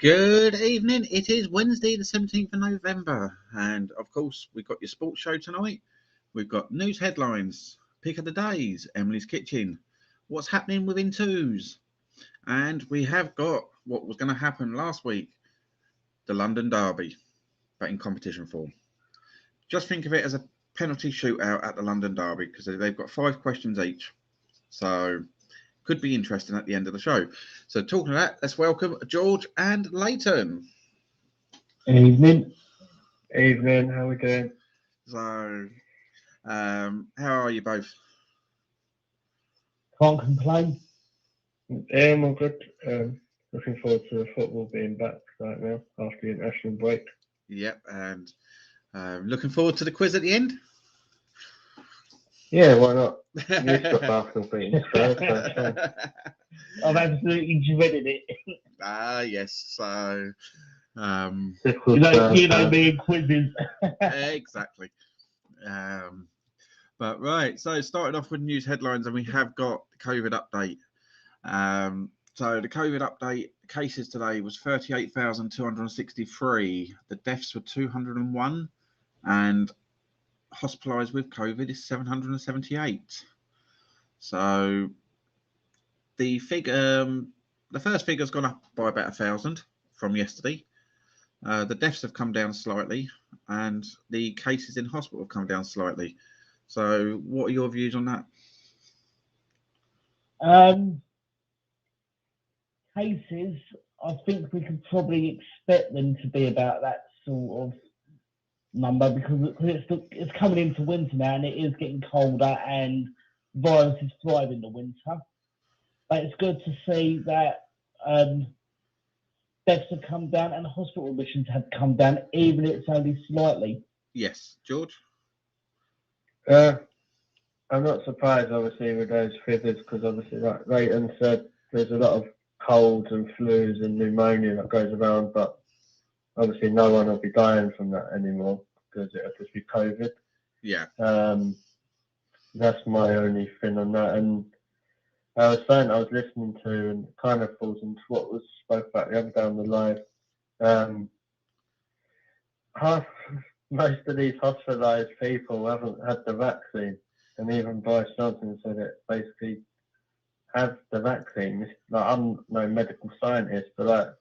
Good evening. It is Wednesday, the 17th of November, and of course, we've got your sports show tonight. We've got news headlines, pick of the days, Emily's Kitchen, what's happening within twos, and we have got what was going to happen last week, the London Derby, but in competition form. Just think of it as a penalty shootout at the London Derby because they've got 5 questions each, so could be interesting at the end of the show. So talking of that, let's welcome George and Leighton. Evening. Evening, how we doing? So, how are you both? Can't complain. Yeah, I'm all good. Looking forward to the football being back right now after the international break. Yep, and looking forward to the quiz at the end. Yeah, why not? You've got Arsenal beating Spurs, so I've absolutely dreaded it. Yes. So, you know me in quizzes. Exactly. But right, so starting off with news headlines, and we have got the COVID update. So the COVID update cases today was 38,263. The deaths were 201, and hospitalised with COVID is 778. So the figure, the first figure's gone up by about 1,000 from yesterday. The deaths have come down slightly, and the cases in hospital have come down slightly. So, what are your views on that? Cases, I think we could probably expect them to be about that sort of number because it's coming into winter now and it is getting colder and viruses thrive in the winter. But it's good to see that deaths have come down and hospital admissions have come down, even if it's only slightly. Yes, George? I'm not surprised, obviously, with those figures because, obviously, like Leighton said, there's a lot of colds and flus and pneumonia that goes around, but obviously no one will be dying from that anymore because it'll just be COVID. Yeah. That's my only thing on that. And I was listening to, and it kind of falls into what was spoke about the other day on the live. Most of these hospitalised people haven't had the vaccine, and even Boris Johnson said it basically have the vaccine. Like, I'm no medical scientist, but I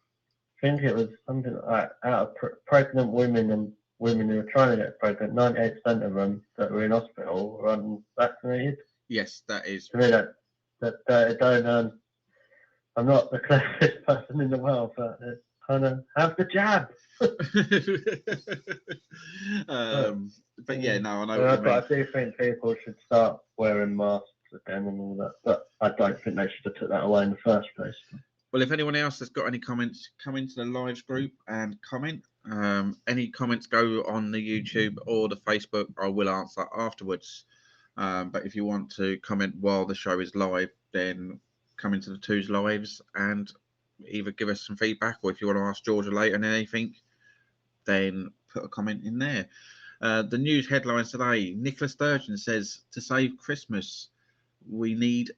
think it was something like out of pregnant women and women who were trying to get pregnant, 98% of them that were in hospital were unvaccinated. Yes, that is. To me, that don't. I'm not the cleverest person in the world, but it's kind of have the jab. But yeah, no, I know. But I do think people should start wearing masks again and all that, but I don't think they should have took that away in the first place. Well, if anyone else has got any comments, come into the live group and comment. Any comments go on the YouTube or the Facebook, I will answer afterwards. But if you want to comment while the show is live, then come into the Twos lives and either give us some feedback, or if you want to ask George or Leighton anything, then put a comment in there. The news headlines today: Nicola Sturgeon says to save Christmas, we need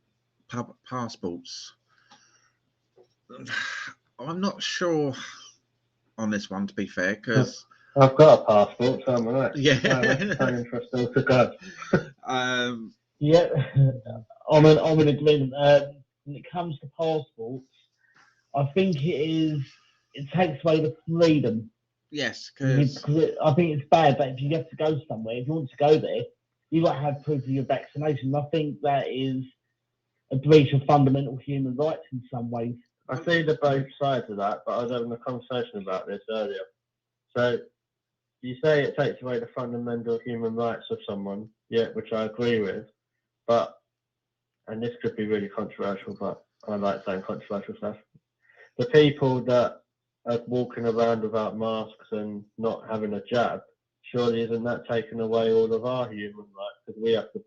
pub passports. I'm not sure on this one, to be fair, because I've got a passport, so I'm alright. Yeah. Time for us all to go. Yeah, I'm in agreement. When it comes to passports, I think it takes away the freedom. Yes, because I think it's bad that if you have to go somewhere, if you want to go there, you've got to have proof of your vaccination. I think that is a breach of fundamental human rights in some ways. I see the both sides of that, but I was having a conversation about this earlier. So you say it takes away the fundamental human rights of someone, yeah, which I agree with, but, and this could be really controversial, but I like saying controversial stuff. The people that are walking around without masks and not having a jab, surely isn't that taking away all of our human rights? Because we have to,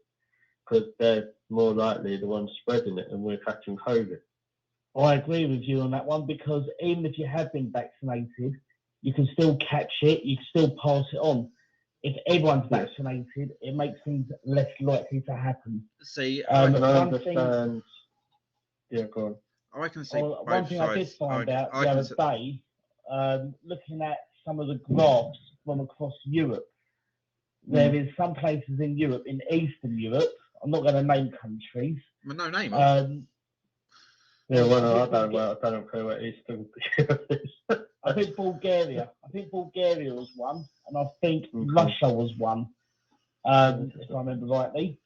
because they're more likely the ones spreading it and we're catching COVID. I agree with you on that one, because even if you have been vaccinated, you can still catch it, you can still pass it on. If everyone's vaccinated, it makes things less likely to happen. See, I understand. Yeah, go on. I can see one thing I did find out the other day looking at some of the graphs from across Europe, there is some places in Europe, in Eastern Europe, I'm not going to name countries. Well, no name. Yeah, well, I don't know where Eastern Europe is. I think Bulgaria was one, and I think Russia was one, if I remember rightly.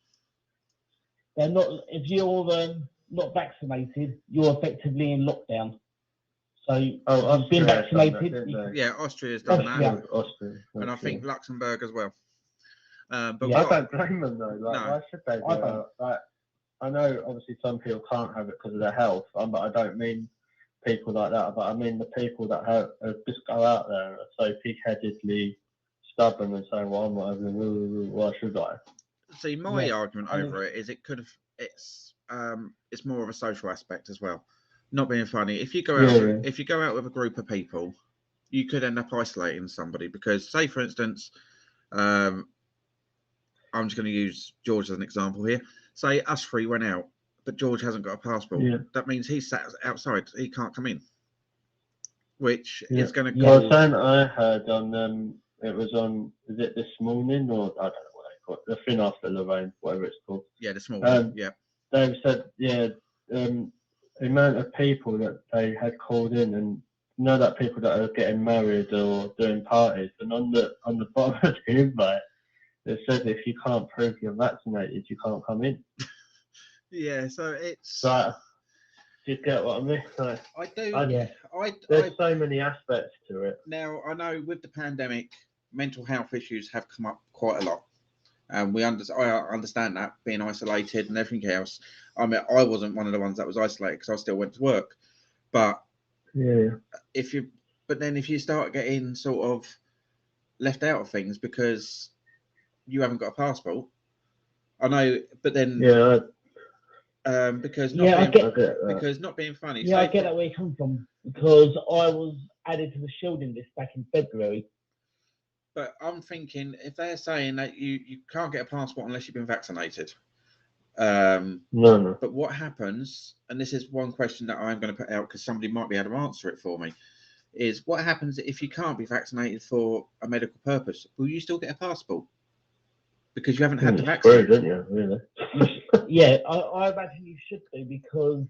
They're not. If you're not vaccinated, you're effectively in lockdown. So you've been vaccinated. Yeah, Austria's done that. Austria, and I think Luxembourg as well. But I don't blame them though. Like, no, why should they? Like, I know obviously some people can't have it because of their health, but I don't mean people like that. But I mean the people that have just go out there and are so pig-headedly stubborn and saying, "Well, I'm not having it. Why should I?" See, my argument over it is it's more of a social aspect as well. Not being funny. If you go out, if you go out with a group of people, you could end up isolating somebody because, say, for instance, I'm just going to use George as an example here. Say us three went out, but George hasn't got a passport. Yeah. That means he's sat outside. He can't come in, which is going to cause... Well, something I heard on it was on, is it This Morning or I don't know what they call it, the thing after Lorraine, whatever it's called. Yeah, This Morning. Yeah. They've said, the amount of people that they had called in, and you know that people that are getting married or doing parties, and on the bottom of the invite, it says if you can't prove you're vaccinated, you can't come in. Yeah, so it's. Like, do you get what I mean? Like, I do. There's so many aspects to it. Now I know with the pandemic, mental health issues have come up quite a lot, and I understand that, being isolated and everything else. I mean, I wasn't one of the ones that was isolated because I still went to work, but if you start getting sort of left out of things because you haven't got a passport, I know, but then because not being funny. Yeah, I get that where you come from, because I was added to the shielding list back in February. But I'm thinking, if they're saying that you can't get a passport unless you've been vaccinated, no. But what happens, and this is one question that I'm going to put out because somebody might be able to answer it for me, is what happens if you can't be vaccinated for a medical purpose? Will you still get a passport? Because you haven't had the vaccine. Don't you? Really? Yeah, I imagine you should do, because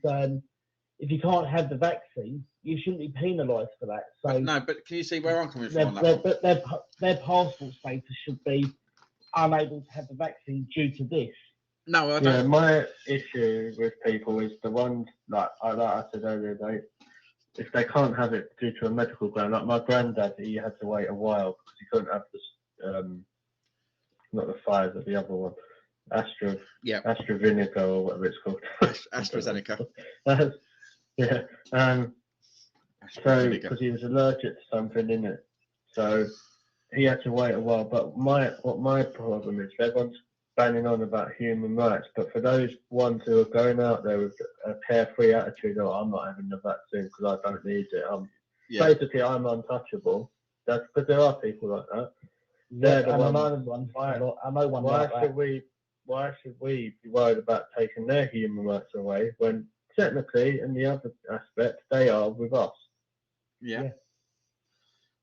if you can't have the vaccine, you shouldn't be penalised for that. So but can you see where I'm coming from? Their passport status should be unable to have the vaccine due to this. No, I don't. Yeah, my issue with people is the ones like I said earlier, if they can't have it due to a medical ground, like my granddad, he had to wait a while because he couldn't have this, not the Pfizer, but the other one, AstraZeneca or whatever it's called. AstraZeneca. Yeah. So because he was allergic to something in it, so he had to wait a while. But my problem is, everyone's banning on about human rights, but for those ones who are going out there with a carefree attitude, I'm not having the vaccine because I don't need it. Basically, I'm untouchable. That's because there are people like that. They're the ones. Why should we be worried about taking their human rights away when technically, in the other aspect, they are with us? Yeah.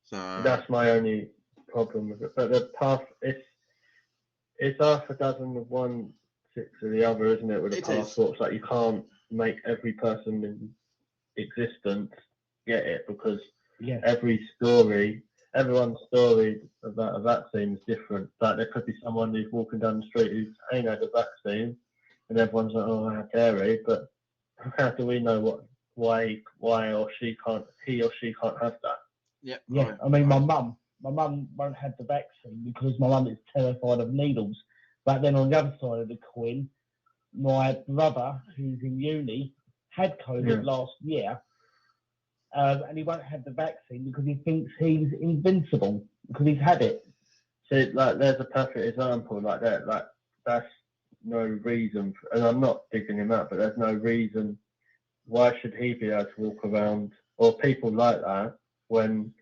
So that's my only problem with it. But the path, it's half a dozen of one, six of the other, isn't it? With the passports, like you can't make every person in existence get it, because everyone's story about a vaccine is different. Like there could be someone who's walking down the street who ain't had a vaccine, and everyone's like, "Oh, how dare he?" But how do we know why he or she can't have that? Yeah. Yeah. I mean, my mum won't have the vaccine because my mum is terrified of needles. But then on the other side of the coin, my brother, who's in uni, had COVID last year, and he won't have the vaccine because he thinks he's invincible because he's had it. See, like there's a perfect example like that. Like that's no reason, and I'm not digging him out, but there's no reason why should he be able to walk around, or people like that, when,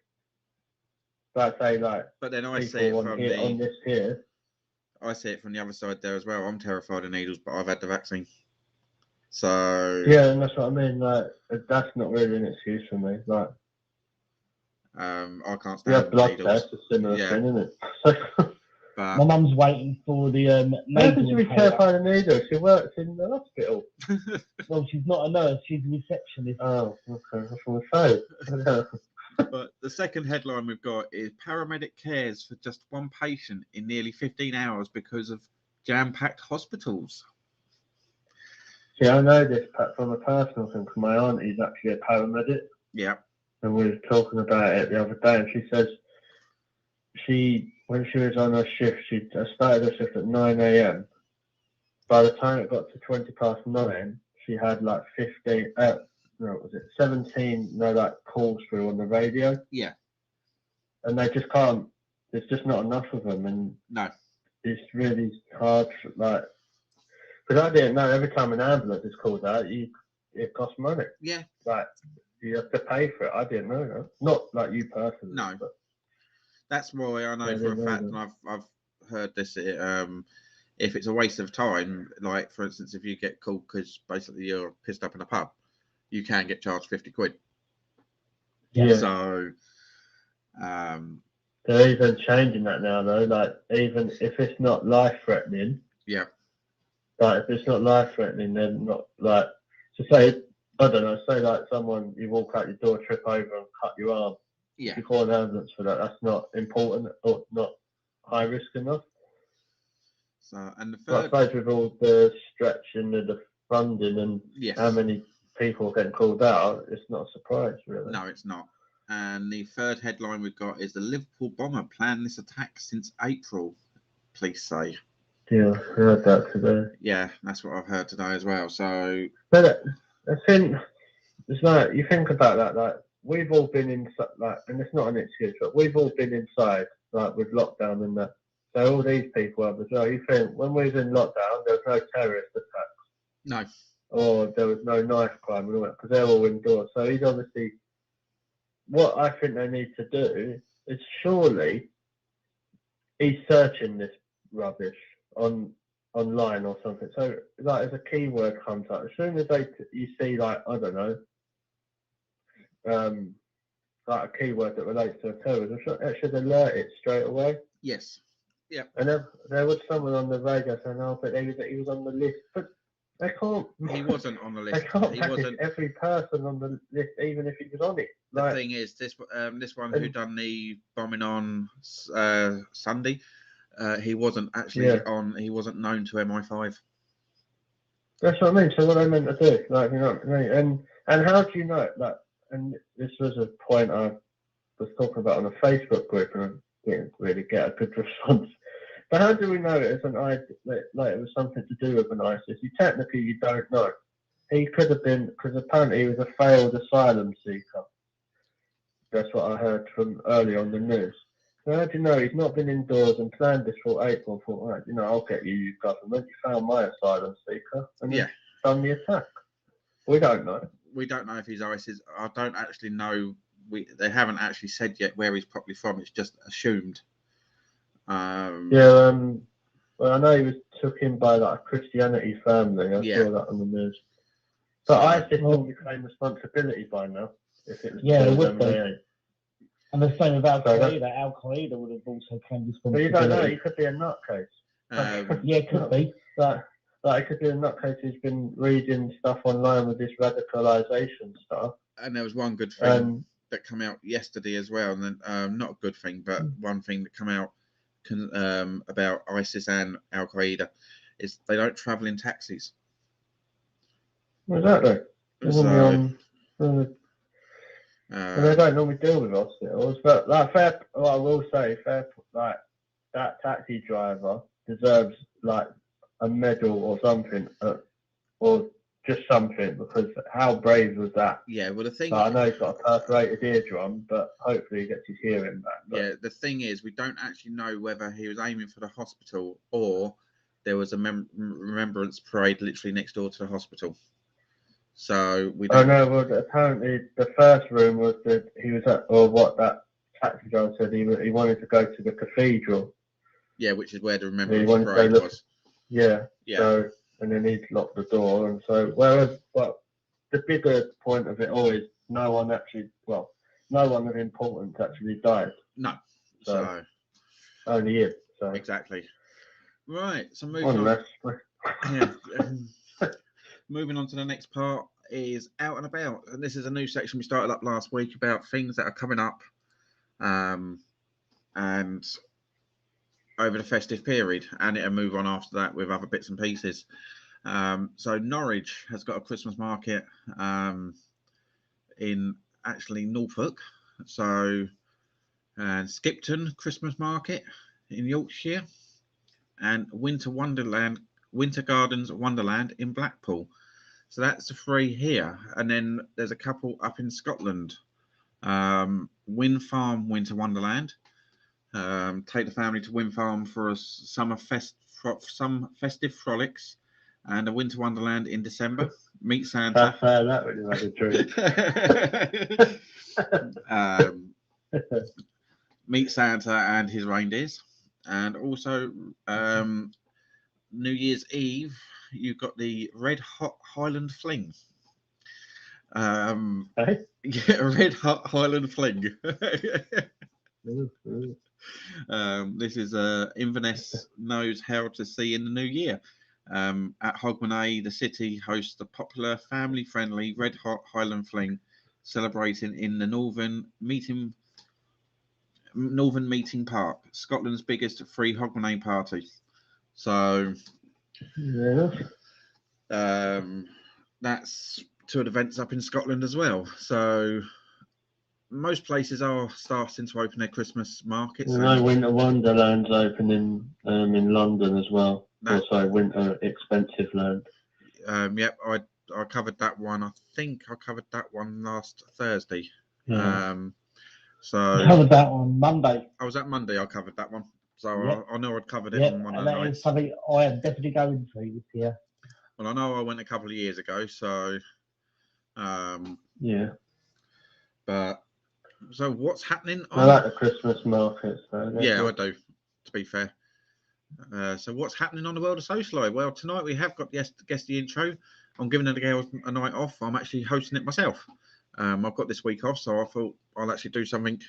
let's say, like. But then I see it from on this here. I see it from the other side there as well. I'm terrified of needles, but I've had the vaccine. So yeah, and that's what I mean. Like that's not really an excuse for me. Like I can't Yeah, stand blood needles. test, a similar Yeah. thing, isn't it? My But mum's waiting for the How nasal does she be inhaler. terrified of needles? She works in the hospital. Well, she's not a nurse, she's a receptionist. Oh, okay. That's what I say. but the second headline we've got is paramedic cares for just one patient in nearly 15 hours because of jam-packed hospitals. See, I know this from a personal thing, because my auntie's actually a paramedic, Yeah. and we were talking about it the other day, and she says when she was on her shift, she started her shift at 9 a.m. By the time it got to 20 past 9, she had like 17 calls through on the radio. Yeah. And they just can't, there's just not enough of them, and No. it's really hard, because I didn't know every time an ambulance is called out, it costs money. Yeah. Like, you have to pay for it. I didn't know that. Not like you personally. No. But That's why I know I for a didn't know fact, that. and I've heard this. If it's a waste of time, like for instance, if you get called because basically you're pissed up in a pub, you can get charged 50 quid. Yeah. So, they're even changing that now, though. Like, even if it's not life-threatening, yeah, like, if it's not life-threatening, then not, like, to say, I don't know, say, like, someone, you walk out your door, trip over and cut your arm. yeah, If you call an ambulance for that, that's not important or not high risk enough. So, and the But I third, suppose with all the stretching and the funding and yes, how many people getting called out, it's not a surprise, really. no, it's not. And the third headline we've got is the Liverpool bomber planned this attack since April, police say. Yeah, I heard that today. Yeah, that's what I've heard today as well. So, But I think it's like, you think about that, like, we've all been in, like, and it's not an excuse, but we've all been inside, like, with lockdown and that. So all these people have as well. You think when we was in lockdown, there was no terrorist attacks, no, or there was no knife crime and all that, because they're all indoors. So he's obviously, what I think they need to do is, surely he's searching this rubbish online or something. So, like, as a keyword comes up, as soon as you see, like, I don't know, like a keyword that relates to a terrorism, it should alert it straight away. yes, yeah, And there was someone on the radio saying, "Oh, but he was on the list," but they can't. he wasn't on the They list. can't He package wasn't. every person on the list, even if he was on it. The Like, thing is, this one who done the bombing on Sunday, he wasn't actually on. He wasn't known to MI5. that's what I mean. So what I meant to do, like, you know what I mean? And how do you know it? Like, and this was a point I was talking about on a Facebook group, and I didn't really get a good response. But how do we know it was like it was something to do with an ISIS? You don't know. He could have been, because apparently he was a failed asylum seeker. That's what I heard from early on the news. So how do you know he's not been indoors and planned this for April and thought, right, you know, I'll get you government. You found my asylum seeker and then done the attack. We don't know. We don't know if he's ISIS. I don't actually know. They haven't actually said yet where he's probably from. It's just assumed. Well, I know he was took in by like a Christianity family. I saw that on the news. But ISIS would claim responsibility by now if it was it would be. And the same with Al Qaeda. Al Qaeda would have also claimed responsibility. But you don't know. He could be a nutcase. Yeah, it could be. Like it could be a nutcase who's been reading stuff online with this radicalisation stuff. And there was one good thing that came out yesterday as well, and then not a good thing, but one thing that came out about ISIS and Al Qaeda is they don't travel in taxis. Exactly. They don't normally deal with hospitals, but like I will say, like that taxi driver deserves like a medal or something, or just something, because how brave was that? Yeah, well the thing. I know he's got a perforated eardrum, but hopefully he gets his hearing back. Yeah, the thing is, we don't actually know whether he was aiming for the hospital or there was a remembrance parade literally next door to the hospital. So we don't. Oh no, well apparently the first room was that he was at, or what that taxi driver said, he wanted to go to the cathedral. Yeah, which is where the remembrance parade was. Yeah. Yeah. So, and then he'd locked the door, and so but the bigger point of it all is no no one of importance actually died. No. So, So only you. So exactly. Right. So moving one on. less. Yeah. Moving on to the next part is out and about, and this is a new section we started up last week about things that are coming up, and over the festive period, and it'll move on after that with other bits and pieces. So Norwich has got a Christmas market in actually Norfolk. So and Skipton Christmas Market in Yorkshire, and Winter Gardens Wonderland in Blackpool. So that's the three here, and then there's a couple up in Scotland. Wynn Farm Winter Wonderland. Take the family to Wynn Farm for some festive frolics, and a Winter Wonderland in December. Meet Santa. That would have had a dream. Meet Santa and his reindeers, and also New Year's Eve you've got the Red Hot Highland Fling. Hey? Yeah, Red Hot Highland Fling. This is Inverness knows how to see in the new year. At Hogmanay, the city hosts the popular family-friendly Red Hot Highland Fling, celebrating in the Northern Meeting Park, Scotland's biggest free Hogmanay party. So that's two events up in Scotland as well. So most places are starting to open their Christmas markets. No, Winter Wonderland's opening in London as well. Also, Winter Expensive Land. Yep, I covered that one. I think I covered that one last Thursday. Yeah. So I covered that on Monday. I was at Monday. I covered that one. So Yep. I know I'd covered it Yep, on one of and the that nights. is something I am definitely going to this year. Well, I know I went a couple of years ago. So yeah. But so what's happening? I like the Christmas markets though. Yeah, I do. To be fair. So what's happening on the world of social life? Well, tonight we have got guest the intro. I'm giving the girls a night off. I'm actually hosting it myself. I've got this week off, so I thought I'll actually do something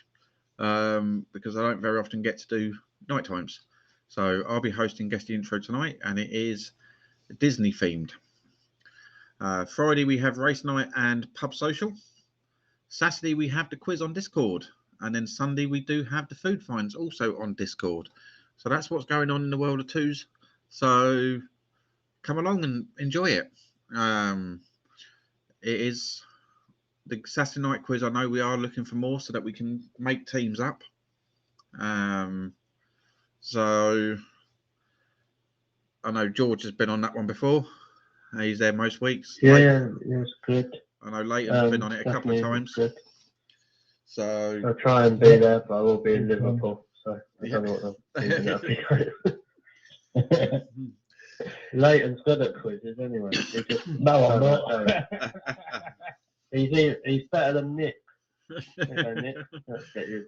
because I don't very often get to do night times. So I'll be hosting guest the intro tonight, and it is Disney themed. Friday we have race night and pub social. Saturday we have the quiz on Discord, and then Sunday we do have the food finds also on Discord. So that's what's going on in the world of twos. So come along and enjoy it. It is the Saturday night quiz. I know we are looking for more so that we can make teams up. So I know George has been on that one before. He's there most weeks. Yeah, it's good. I know Leighton's been on it a couple of times. Good. So I'll try and be there, but I will be in Liverpool. So I don't know what I'm thinking. Leighton's good at quizzes anyway. No, I'm not. He's better than Nick. Nick. Let's get you.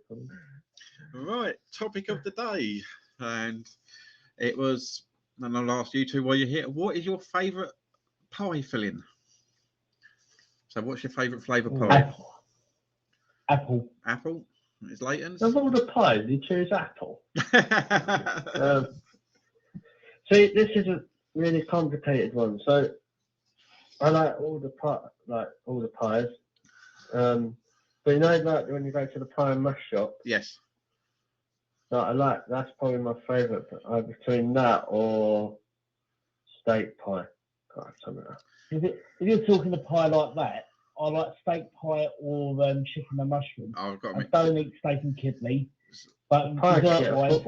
Right, topic of the day, and it was. And I'll ask you two while you're here. What is your favourite pie filling? So, what's your favourite flavour pie? Apple. Apple. Is Leighton's? Of all the pies, you choose apple. See, this is a really complicated one. So, I like all the pies. But you know, like when you go to the pie and mash shop. Yes. That's probably my favourite. Between that or steak pie. God, something like that. If you're talking a pie like that, I like steak pie or chicken and mushroom. I don't eat steak and kidney, but pie dessert-wise, has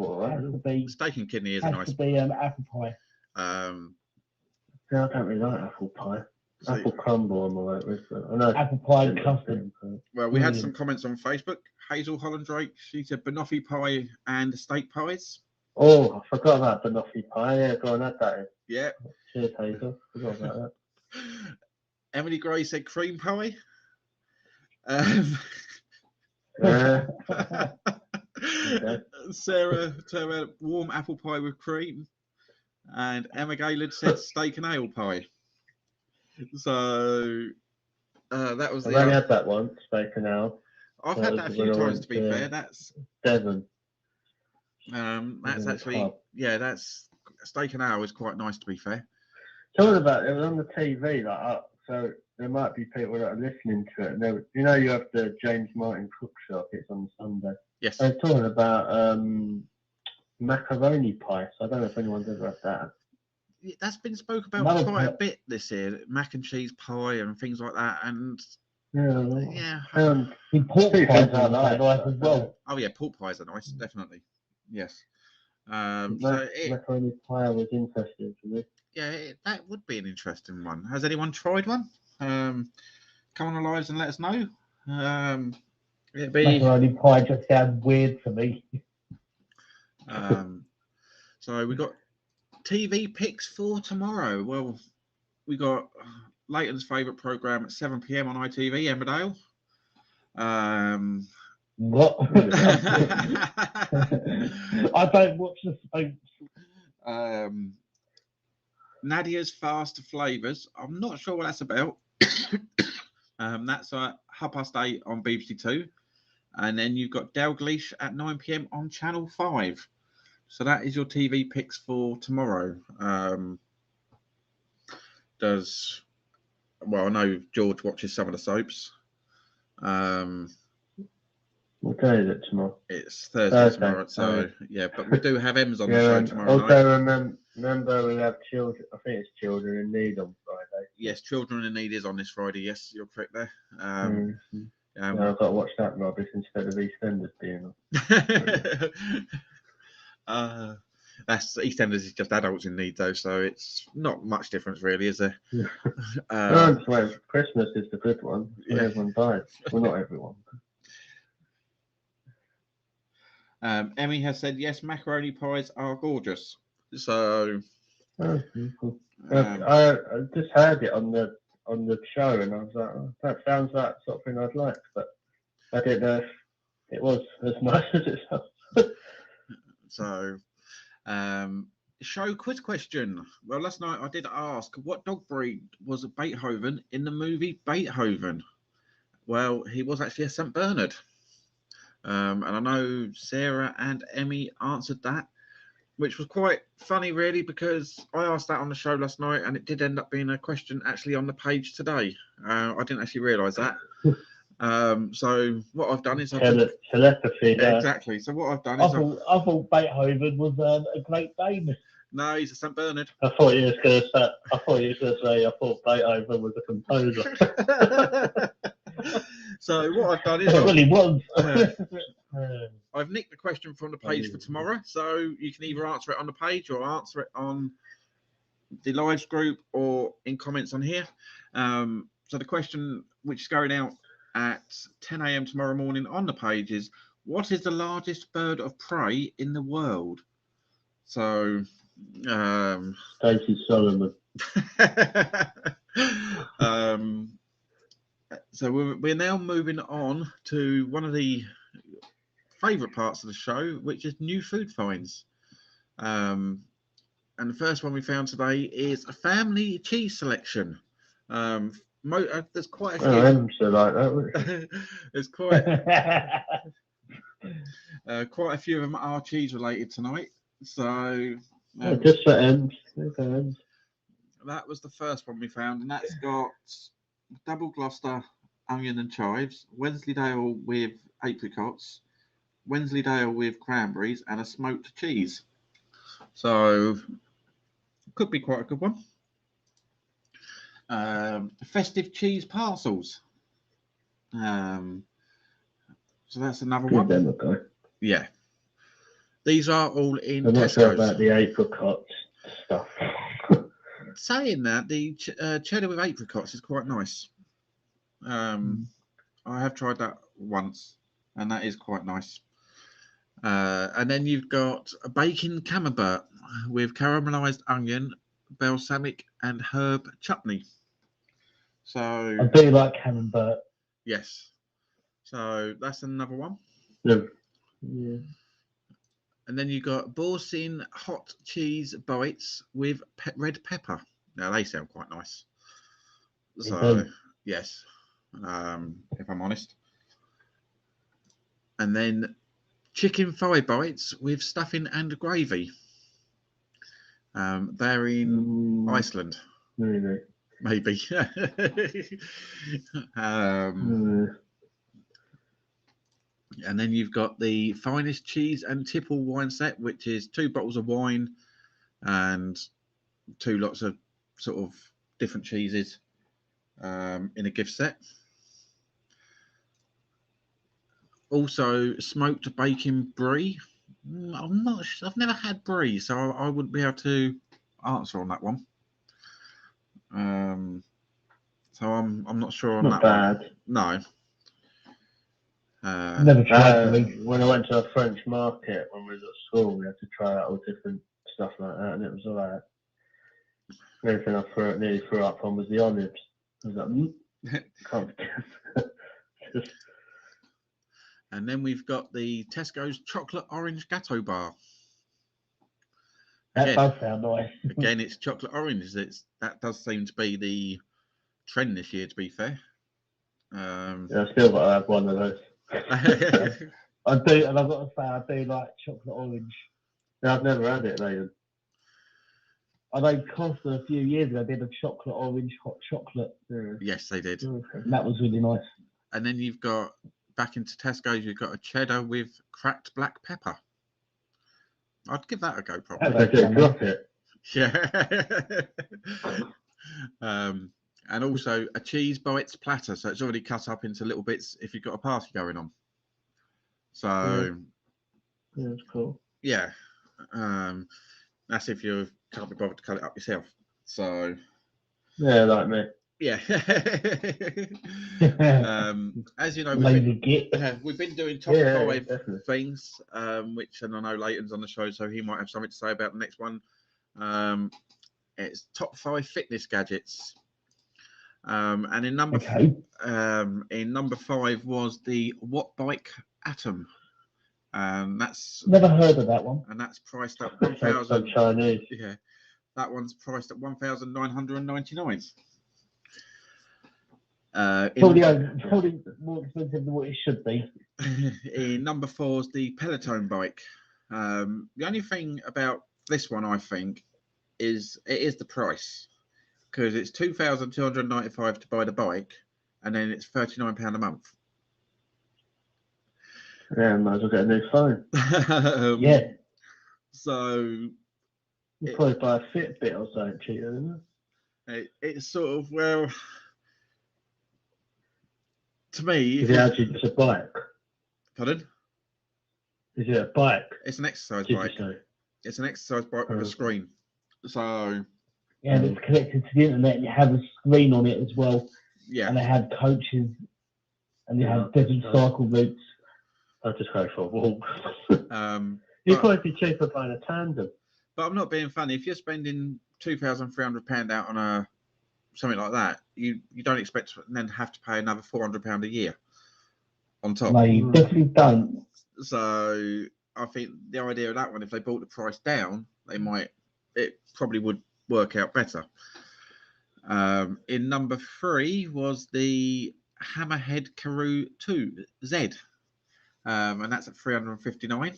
to be steak and kidney is a nice. Has to be apple pie. Yeah, I don't really like apple pie. Apple crumble I'm alright with. I know apple pie and custard. Well, we had some comments on Facebook. Hazel Holland Drake, she said banoffee pie and steak pies. Oh, I forgot about banoffee pie. Yeah, go on, add that in. Yeah. Cheers, Hazel. Forgot about that. Emily Gray said cream pie. Sarah warm apple pie with cream. And Emma Gaylord said steak and ale pie. So that was I've only had that one, steak and ale. I've That had was that a when few I times, went to be fair. That's Devon. that's the actually, pub. yeah, that's steak and ale is quite nice, to be fair. Talking about it was on the TV, like so there might be people that are listening to it. And you know, you have the James Martin Cook Shop. It's on Sunday. Yes. They're talking about macaroni pie. So I don't know if anyone's ever had that. That's been spoke about No, quite a bit this year, mac and cheese pie and things like that. And Yeah. yeah. The pork Two pies things I are like, nice as well. Oh yeah, pork pies are nice, definitely. Yes. Macaroni pie was interesting for me. Yeah, that would be an interesting one. Has anyone tried one? Come on the lives and let us know. It'd be Macaroni pie just sounds weird to me. so we got TV picks for tomorrow. Well, we got Leighton's favourite programme at 7 p.m. on ITV, Emmerdale. What? I don't watch the soaps. Nadia's Fast Flavours. I'm not sure what that's about. That's at 8:30 on BBC Two. And then you've got Dalglish at 9 p.m. on Channel 5. So that is your TV picks for tomorrow. Well, I know George watches some of the soaps. What day is it tomorrow? It's Thursday tomorrow. So, yeah, but we do have Ems on the show tomorrow night. Also, remember we have children. I think it's Children in Need on Friday. Yes, Children in Need is on this Friday. Yes, you're correct there. I've got to watch that rubbish instead of EastEnders being on. That's EastEnders is just adults in need though, so it's not much difference really, is there? Christmas is the good one. When everyone dies. Well, not everyone. Emmy has said yes, macaroni pies are gorgeous. So I just heard it on the show, and I was like, oh, that sounds like something I'd like, but I didn't know if it was as nice as it sounds. So, show quiz question. Well, last night I did ask what dog breed was Beethoven in the movie Beethoven. Well, he was actually a St. Bernard. And I know Sarah and Emmy answered that, which was quite funny, really, because I asked that on the show last night, and it did end up being a question actually on the page today. I didn't actually realise that. So what I've done is telepathy. Exactly. So what I've done is I thought Beethoven was a Great Dane. No, he's a St. Bernard. I thought you was going to say. I thought Beethoven was a composer. So what I've done is I've nicked the question from the page for tomorrow, so you can either answer it on the page or answer it on the lives group or in comments on here. So the question, which is going out at 10 a.m. tomorrow morning on the page, is what is the largest bird of prey in the world? So Stacey Solomon. So we're now moving on to one of the favourite parts of the show, which is new food finds. And the first one we found today is a family cheese selection. There's quite a few. I'm sure like that. There's quite a few of them are cheese related tonight. So just for M's. That was the first one we found, and that's got double Gloucester onion and chives, Wensleydale with apricots, Wensleydale with cranberries, and a smoked cheese. So could be quite a good one. Festive cheese parcels. So that's another one. Give them a go. Yeah. These are all in I'm not Tesco's. sure about the apricot stuff. Saying that, the cheddar with apricots is quite nice. I have tried that once, and that is quite nice. And then you've got a bacon camembert with caramelized onion, balsamic, and herb chutney. So I do like camembert. Yes. So that's another one. Yeah. And then you got Boursin hot cheese bites with red pepper. Now they sound quite nice. So yes, if I'm honest. And then chicken thigh bites with stuffing and gravy. They're in Iceland, Really? maybe. And then you've got the finest cheese and tipple wine set, which is 2 bottles of wine and 2 lots of sort of different cheeses in a gift set. Also, smoked bacon brie. I'm not. I've never had brie, so I wouldn't be able to answer on that one. So I'm not sure on Not that bad. one. No. Never tried brie. When I went to a French market when we was at school, we had to try out all different stuff like that, and it was alright. The only thing I nearly threw up on was the olives. I was like, can't be And then we've got the Tesco's chocolate orange gatto bar. That does sound nice. Again, it's chocolate orange. That does seem to be the trend this year, to be fair. Yeah, I still got to have one of those. I do, and I've got to say, I do like chocolate orange. No, I've never had it, Nathan. I know Costa a few years ago did a chocolate orange hot chocolate. Yes, they did. And that was really nice. And then you've got, back into Tesco's, you've got a cheddar with cracked black pepper. I'd give that a go, probably. I do drop it. Yeah. And also a cheese bites platter, so it's already cut up into little bits if you've got a party going on. So Yeah, it's cool. yeah, that's if you can't be bothered to cut it up yourself. So Yeah, like me. yeah. As you know, we've been doing top 5 definitely. things, which, and I know Leighton's on the show, so he might have something to say about the next one. It's top 5 fitness gadgets. And in number 5 was the Wattbike Atom. That's never heard of that one. And that's priced at 1,000. Chinese. Yeah, that one's priced at 1,999. Probably more expensive than what it should be. In number 4 is the Peloton bike. The only thing about this one, I think, is it is the price, because it's $2,295 to buy the bike, and then it's £39 a month. Yeah, might as well get a new phone. Yeah. So you probably buy a Fitbit or something cheaper, isn't it? It's sort of, well, to me, is it actually just a bike? Pardon? Is it a bike? It's an exercise bike. It's an exercise bike with a screen. So yeah, and it's connected to the internet, and you have a screen on it as well. Yeah. And they have coaches, and you have different cycle routes. I'll just go for a walk. You'd probably be cheaper buying a tandem. But I'm not being funny. If you're spending £2,300 out on something like that, you don't expect to then have to pay another £400 a year on top. No, you definitely don't. So I think the idea of that one, if they brought the price down, it probably would work out better. In number 3 was the Hammerhead Karoo 2Z, and that's at $359.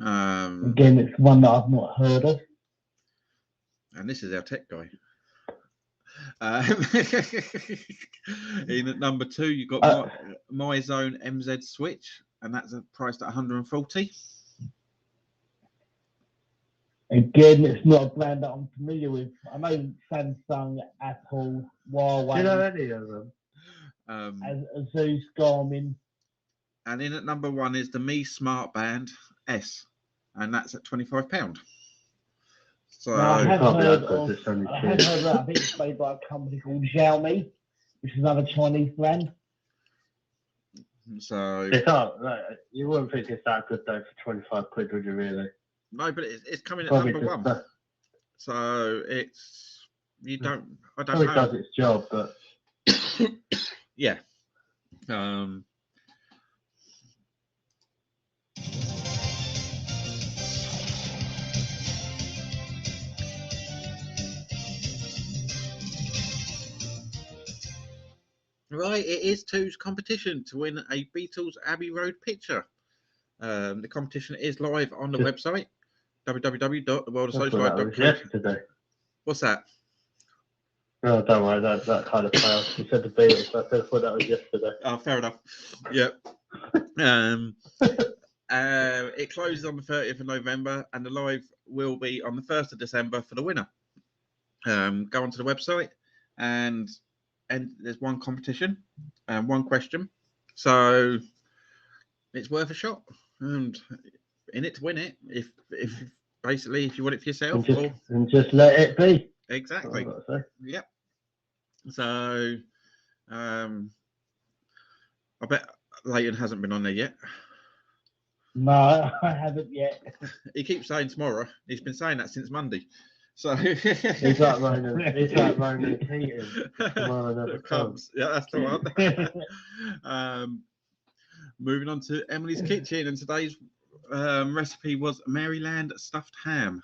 Again, it's one that I've not heard of. And this is our tech guy. In at number 2, you got MyZone MZ Switch, and that's priced at $140. Again, it's not a brand that I'm familiar with. I know Samsung, Apple, Huawei. Do you know any of them? Asus, Garmin. And in at number 1 is the Mi Smart Band S, and that's at £25. So now, I have heard of that. I think it's made by a company called Xiaomi, which is another Chinese brand. So it's hard. No, you wouldn't think it's that good though for 25 quid, would you really? No, but it's coming at number 1. So it's I don't know. It does its job, but yeah. Right, it is Two's competition to win a Beatles Abbey Road picture. The competition is live on the website, www.theworldofsocialite.co. Yesterday. What's that? No, don't worry, that kind of failed. You said the Beatles, but I thought that was yesterday. Oh, fair enough. Yep. It closes on the 30th of November, and the live will be on the 1st of December for the winner. Go onto the website, and there's one competition and one question, so it's worth a shot. And in it to win it, if basically if you want it for yourself, and just let it be. Exactly. Yep. So, I bet Leighton hasn't been on there yet. No, I haven't yet. He keeps saying tomorrow. He's been saying that since Monday. So he's like Ronan Keating. Tomorrow never comes. Yeah, that's the one. Moving on to Emily's Kitchen, and today's recipe was Maryland stuffed ham.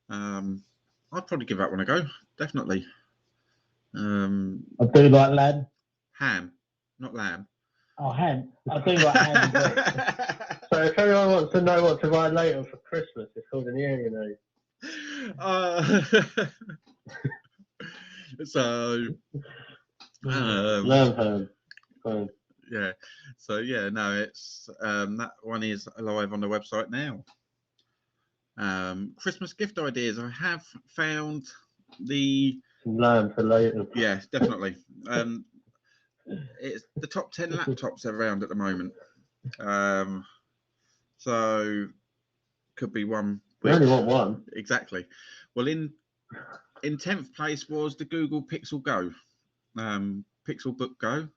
I'd probably give that one a go. Definitely. I do like lamb. Ham, not lamb. Oh, ham. I do like ham. So if anyone wants to know what to buy later for Christmas, it's called an hearing aid. So lamb ham. Yeah. So yeah, no, it's that one is live on the website now. Christmas gift ideas. I have found the lamb for later. Yeah, definitely. It's the top 10 laptops around at the moment. So could be one. We only want one. Exactly. Well, in 10th place was the Google Pixel Go, Pixelbook Go.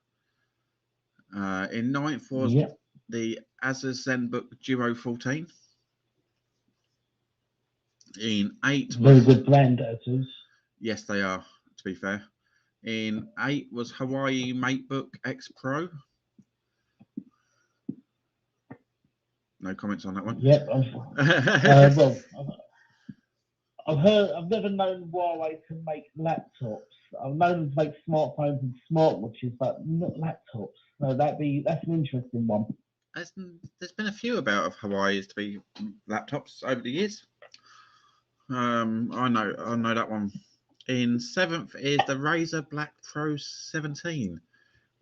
In 9th was the Asus ZenBook Duo 14. In 8th, very good brand, Asus. Yes, they are. To be fair, in 8 was Hawaii MateBook X Pro. No comments on that one. Yep. I've never known Huawei to make laptops. I've known them to make smartphones and smartwatches, but not laptops. So that's an interesting one. There's been a few of Hawaii's to be laptops over the years. I know that one. In 7th is the Razer Black Pro 17.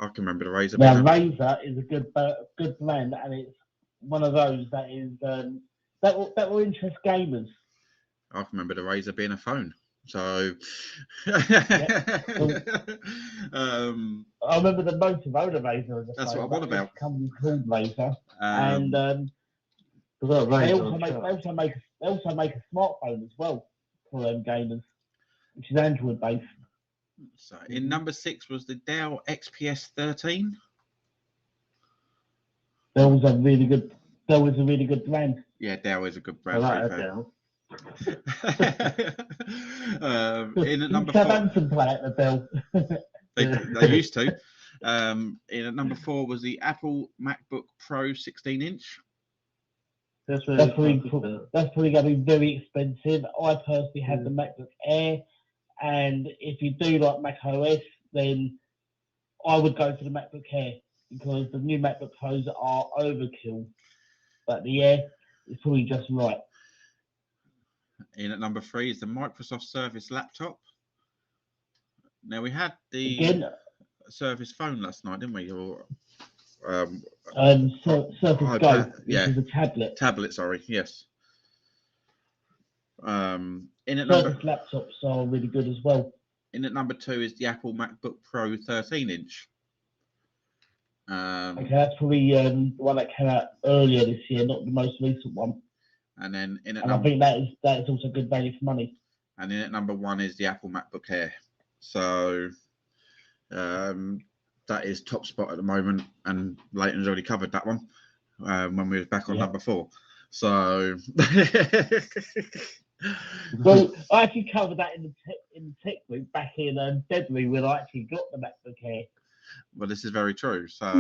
I can remember the Razer. Now, Razer is a good brand, and it's one of those that is that will interest gamers. I can remember the Razer being a phone. So, I remember the Motorola Razer. That's what I'm on about. A company called Razer, and they also make a smartphone as well for gamers, which is Android based. So, in number 6 was the Dell XPS 13. Dell was a really good brand. Yeah, Dell is a good brand. I like Dell. In at number 4, Southampton play at the Dell. they used to. In at number 4 was the Apple MacBook Pro 16-inch. That's probably going to be very expensive. I personally have the MacBook Air, and if you do like Mac OS, then I would go for the MacBook Air because the new MacBook Pros are overkill, but the Air is probably just right. In at number 3 is the Microsoft Surface laptop. Now we had the Surface phone last night, didn't we? Or Surface Go, which is a tablet. Tablet, sorry, yes. Surface laptops are really good as well. In at number 2 is the Apple MacBook Pro 13-inch. Okay, that's probably the one that came out earlier this year, not the most recent one. And then I think that is also good value for money. And in at number 1 is the Apple MacBook Air. So that is top spot at the moment, and Leighton's already covered that one when we were back on number 4. So well, I actually covered that in the tech group back in February when I actually got the MacBook Air. Well, this is very true. So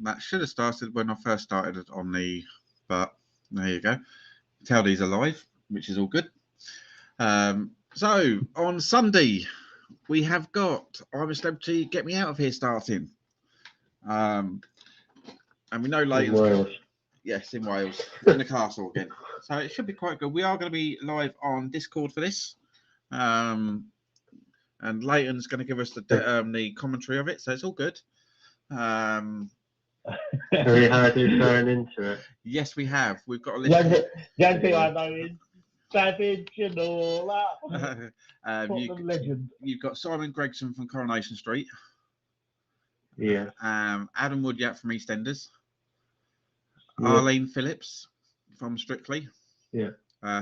that should have started when I first started on the, but There you go. Taldy's alive, which is all good. So on Sunday, we have got I'm a Celebrity, Get Me Out of Here starting. And we know In Leighton's Wales. yes, in Wales, in the castle again. So it should be quite good. We are going to be live on Discord for this. And Leighton's going to give us the commentary of it, so it's all good. Have you had it going into it? Yes, we have. We've got a The list. only thing I know is Savage and all that. Scotland legend. You've got Simon Gregson from Coronation Street. Yeah. Adam Woodyard from EastEnders. Yeah. Arlene Phillips from Strictly. Yeah.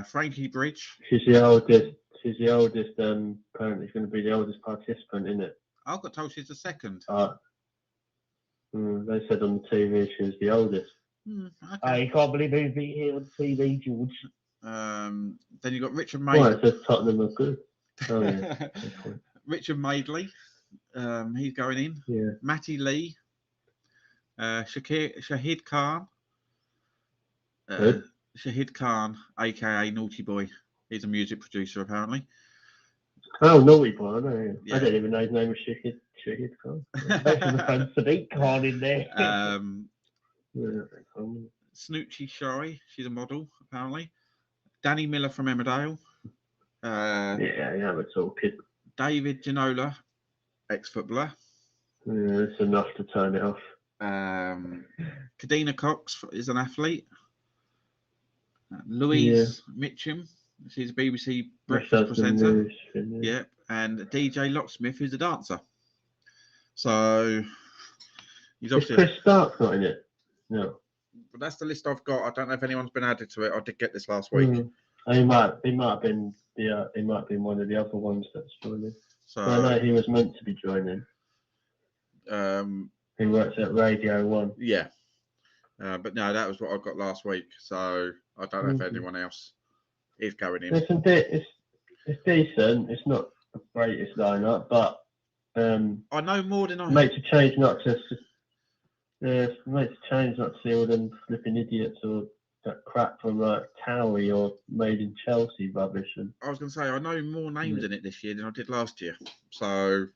Frankie Bridge. She's the oldest. She's the oldest. Apparently, she's going to be the oldest participant in it. I got told she's the second. They said on the TV she was the oldest. Okay. You can't believe who's here on TV, George. Then you've got Richard Well, Madeley. it says Tottenham are good. Oh, yeah. Richard Madeley. He's going in. Yeah. Matty Lee. Shahid Khan. Who? Shahid Khan, aka Naughty Boy. He's a music producer, apparently. Oh, Naughty Boy, I know him. Yeah. I didn't even know his name was Shahid Khan. They should have thrown Sadiq Khan in there. Snoochie Shy, she's a model, apparently. Danny Miller from Emmerdale. Yeah, it's all kid. David Ginola, ex-footballer. Yeah, it's enough to turn it off. Kadina Cox is an athlete. Louise Mitchum, she's a BBC breakfast presenter. Yep, and DJ Locksmith, who's a dancer. So he's Is obviously. Chris Stark not in it? No. But that's the list I've got. I don't know if anyone's been added to it. I did get this last week. He might have been one of the other ones that's joining. So I know he was meant to be joining. He works at Radio 1. Yeah. But no, that was what I got last week. So I don't know if anyone else is going in. It's decent. It's not the greatest lineup, but I know more than I makes a change not to see all them flipping idiots or that crap from like Towie or Made in Chelsea rubbish. And I was going to say I know more names in it this year than I did last year. So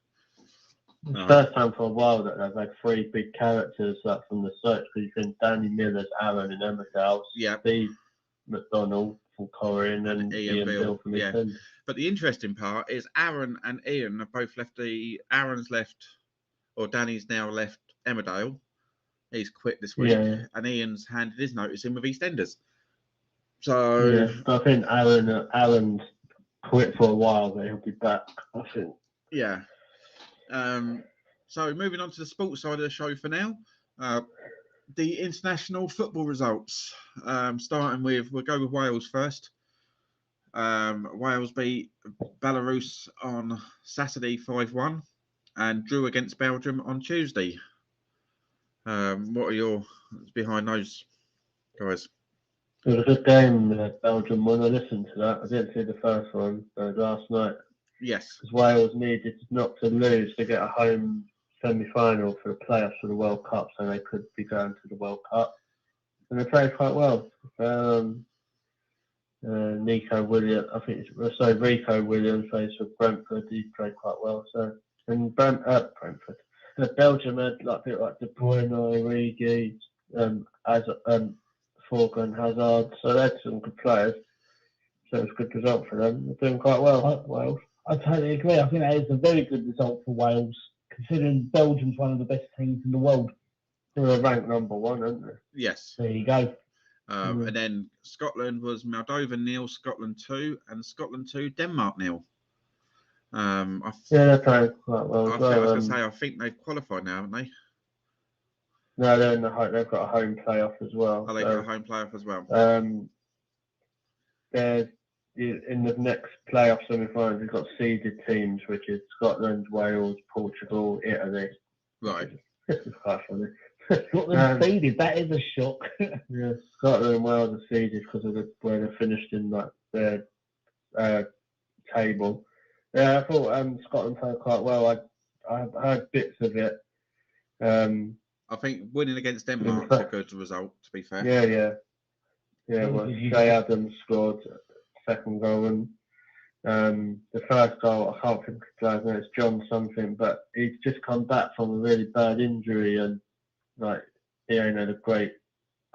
it's the first time for a while that they've had three big characters like from the search. Because you can Danny Miller's Aaron in Emmerdale, Steve McDonald from Corrin, and Ian Bill from EastEnders. But the interesting part is Aaron and Ian have both left Aaron's left, or Danny's now left Emmerdale. He's quit this week, and Ian's handed his notice in with EastEnders. So I think Aaron's quit for a while, but he'll be back. I think. Yeah. So moving on to the sports side of the show for now. The international football results. Starting with, we'll go with Wales first. Wales beat Belarus on Saturday 5-1 and drew against Belgium on Tuesday. What are your behind those guys? It was a good game, Belgium won. I listened to that. I didn't see the first one last night. Yes. Because Wales needed not to lose to get a home semi-final for the playoffs for the World Cup, so they could be going to the World Cup. And they played quite well. Rico Williams plays for Brentford. He played quite well. So and Brentford. Belgium had like a bit like De Bruyne, Origi, Forgan, Hazard. So they had some good players. So it was a good result for them. They're doing quite well. Wales. I totally agree. I think that is a very good result for Wales, considering Belgium's one of the best teams in the world. They're ranked number 1, aren't they? Yes. There you go. And then Scotland was Moldova 0, Scotland 2, and Scotland 2, Denmark 0. They're playing quite well. I think they've qualified now, haven't they? No, they're in they've got a home playoff as well. Oh, they've got a home playoff as well. They're in the next playoff semi-finals. We've got seeded teams, which is Scotland, Wales, Portugal, Italy. Right. This is quite funny. Scotland seeded. That is a shock. Yeah, Scotland and Wales are seeded because of where they finished in like their table. Yeah, I thought Scotland played quite well. I heard bits of it. I think winning against Denmark's a good result, to be fair. Yeah. Yeah, well, Shay Adams scored second goal, and the first goal, I can't think of his guy's name, it's John something, but he's just come back from a really bad injury, and like he ain't had a great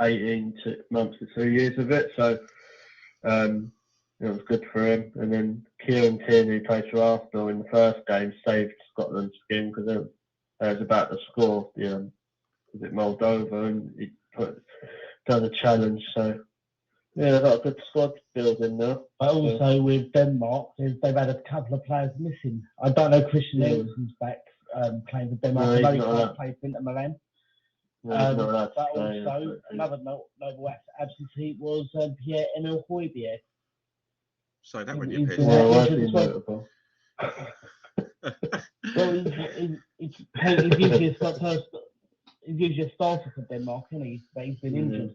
18 months to 2 years of it, so it was good for him. And then Kieran Tierney, who plays for Arsenal in the first game, saved Scotland's skin because they was about to score was it Moldova, and he done a challenge, so yeah, they've got a good squad building now. But also with Denmark, they've had a couple of players missing. I don't know Christian Eriksen's back playing for Denmark. No, I know he he's not can't play for Inter Milan. No, he's not allowed to But play, also, another notable absentee was Pierre-Emile Højbjerg. So that went He's your piss. Yeah, why is injured he as well. notable? Well, he's usually a starter for Denmark, isn't he? But he's been injured.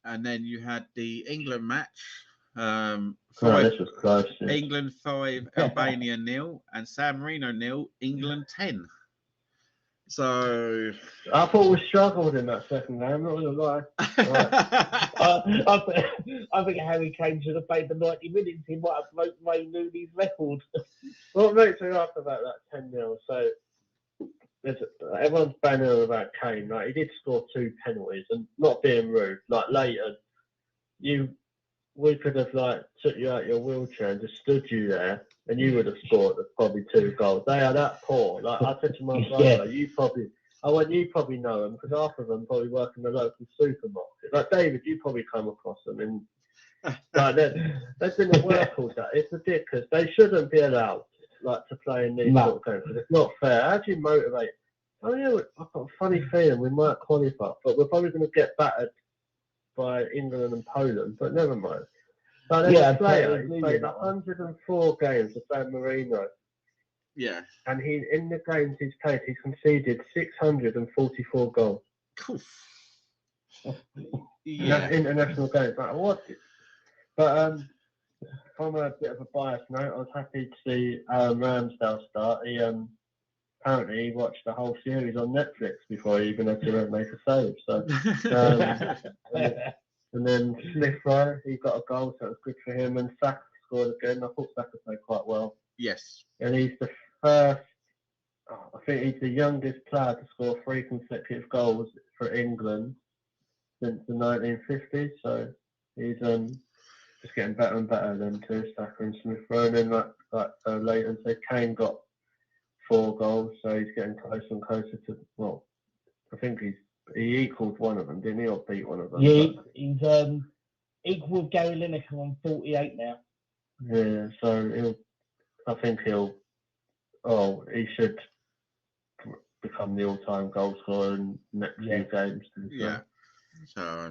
And then you had the England match. This was close. Yeah. England 5, Albania 0, and San Marino 0, England 10. So I thought we struggled in that second game. I'm not gonna lie. I think Harry Kane should have played the 90 minutes. He might have broke Wayne Rooney's record. What makes me laugh about that 10-0? So everyone's banging on about Kane. Like, he did score 2 penalties, and not being rude, like later, we could have took you out your wheelchair and just stood you there, and you would have scored probably 2 goals. They are that poor. Like I said to my brother, you probably know them because half of them probably work in the local supermarket. Like David, you probably come across them, and they didn't work all that. It's ridiculous. They shouldn't be allowed to play in these sort of games because it's not fair. How do you motivate? Oh yeah, I've got a funny feeling we might qualify, but we're probably going to get battered by England and Poland, but never mind. But he played 104 games for San Marino. Yeah. And in the games he's played, he's conceded 644 goals. Yeah. That's international games. But from a bit of a biased note, I was happy to see Ramsdale start. He apparently he watched the whole series on Netflix before he even had to make a save. So, and then Smith Rowe, he got a goal, so it was good for him. And Saka scored again. I thought Saka played quite well. Yes. And he's the first. I think he's the youngest player to score 3 consecutive goals for England since the 1950s. So he's just getting better and better than Saka and Smith Rowe. And then Leighton said, Kane got 4 goals, so he's getting closer and closer to. Well, I think he equalled one of them, didn't he, or beat one of them? Yeah, he's equal with Gary Lineker on 48 now. Yeah, so he should become the all-time goal scorer in the next few games. Yeah. So,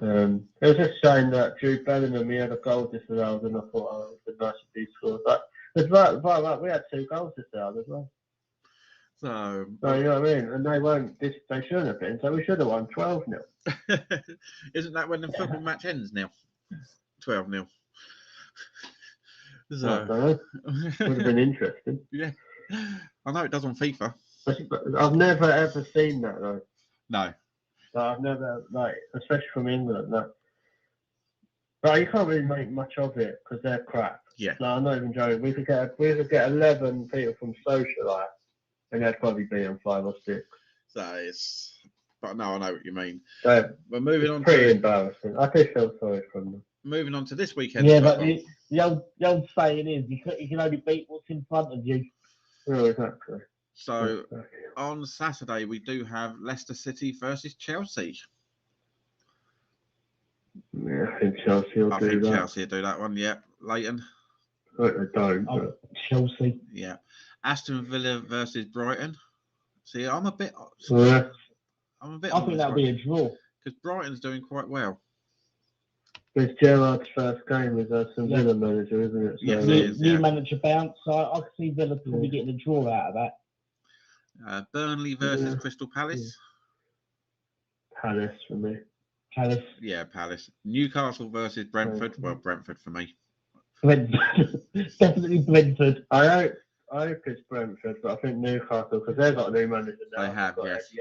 it was just shame that Jude Bellingham, he had a goal disallowed, and I thought, it would be nice if he scored. But we had 2 goals disallowed as well. So you know what I mean? And they shouldn't have been, so we should have won 12-0. Isn't that when the football match ends now? 12-0. So, I don't know. Would have been interesting. Yeah. I know it does on FIFA. I've never ever seen that though. No. I've never, especially from England, no. But you can't really make much of it because they're crap. Yeah. I'm not even joking. We could get 11 people from Socialite, and they'd probably beat them 5 or 6. So but no, I know what you mean. So we're moving on. Pretty embarrassing. I do feel sorry from them. Moving on to this weekend. Yeah, but the old saying is you can only beat what's in front of you. Oh, exactly. So on Saturday we do have Leicester City versus Chelsea. Yeah, I think Chelsea will do that. Chelsea will do that one. Yeah, Leighton. They don't. But... Chelsea. Yeah, Aston Villa versus Brighton. See, I'm a bit. Yeah. I think that'll be a draw because Brighton's doing quite well. It's Gerrard's first game as Aston Villa manager, isn't it? So, yes, it is. New manager bounce. So I can see Villa probably getting a draw out of that. Burnley versus Crystal Palace. Palace for me. Palace. Yeah, Palace. Newcastle versus Brentford. Well, Brentford for me. Brentford. Definitely Brentford. I hope it's Brentford, but I think Newcastle because they've got a new manager now. They have, yes.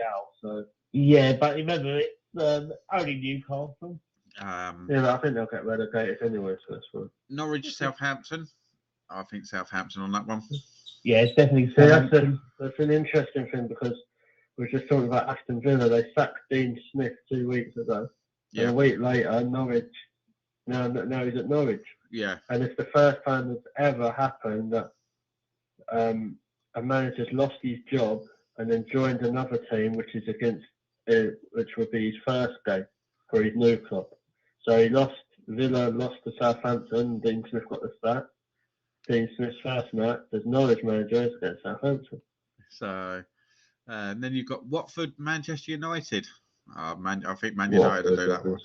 So. Yeah, but remember it's only Newcastle. Yeah, but I think they'll get relegated anyway, so that's fine. Norwich, Southampton. I think Southampton on that one. Yeah, it's definitely See, Southampton. that's an interesting thing because we were just talking about Aston Villa. They sacked Dean Smith 2 weeks ago. Yeah. And a week later, Norwich. Now he's at Norwich. Yeah. And it's the first time that's ever happened that a manager's lost his job and then joined another team, which is against, which would be his first game for his new club. So Villa lost to Southampton. Dean Smith got the sack. Dean Smith's first night, there's Norwich manager against Southampton. So, and then you've got Watford, Manchester United. I think Man United will do that one.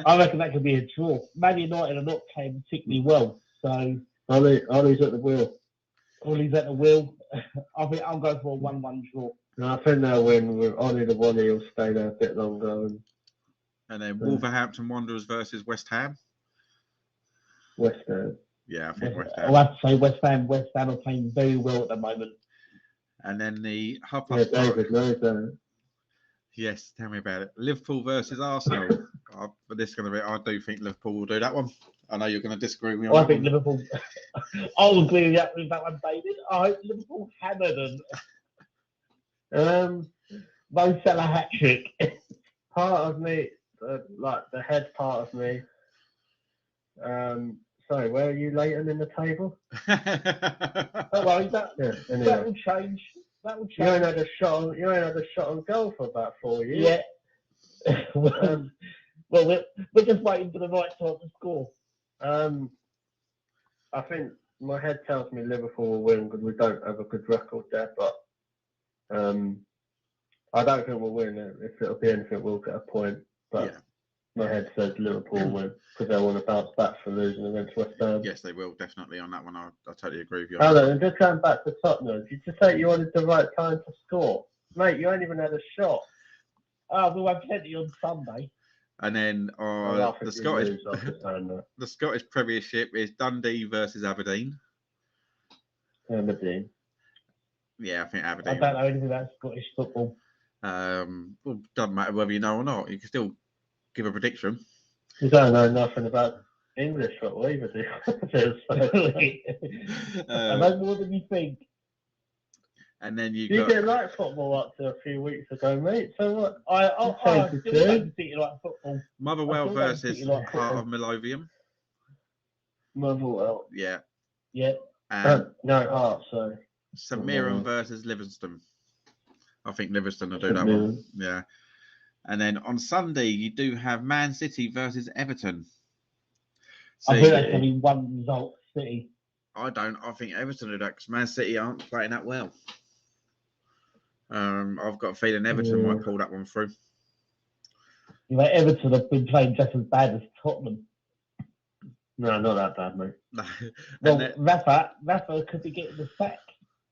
I reckon that could be a draw. Man United are not playing particularly well, so Ollie's at the wheel. Ollie's at the wheel. I think I'm going for a 1-1 draw. No, I think they'll win. With Ollie the Wally will stay there a bit longer. And then Wolverhampton Wanderers versus West Ham. West Ham. Yeah, I think West Ham. I'll have to say West Ham. West Ham are playing very well at the moment. And then the half Yeah, past David knows that. Yes, tell me about it. Liverpool versus Arsenal. But this is going to be. I do think Liverpool will do that one. I know you're going to disagree with me. I think Liverpool. I'll agree with that one, David. I hope Liverpool hammer them. Mo Salah hat trick. Part of me, like the head part of me. Sorry, where are you, Leighton, in the table? Don't worry, that will change. That will change. You ain't had a shot on goal for about 4 years. Yeah. Well, we're just waiting for the right time to score. I think my head tells me Liverpool will win because we don't have a good record there, but I don't think we'll win. If it'll be anything, we'll get a point. But yeah. My head says Liverpool will win because they want to bounce back for losing against West Ham. Yes, they will definitely on that one. I totally agree with you. And just going back to Tottenham, did you say you wanted the right time to score? Mate, you ain't even had a shot. Oh, we'll have plenty on Sunday. And then the Scottish Premiership is Dundee versus Aberdeen. Aberdeen. Yeah, I think Aberdeen. I don't know anything about Scottish football. Well, doesn't matter whether you know or not. You can still give a prediction. You don't know nothing about English football either, do you? I know more than you think. And then you didn't like football up to a few weeks ago, mate. So what? I still don't think you like football. Motherwell versus Heart of Midlothian. Motherwell. Yeah. Yeah. And no, Heart, sorry. St Mirren versus Livingston. I think Livingston will do that one. Yeah. And then on Sunday, you do have Man City versus Everton. I think that's going to be one result, City. I don't. I think Everton will do that because Man City aren't playing that well. I've got a feeling Everton might pull that one through. You know, Everton have been playing just as bad as Tottenham. No, not that bad, mate. Well, Rafa could be getting the sack.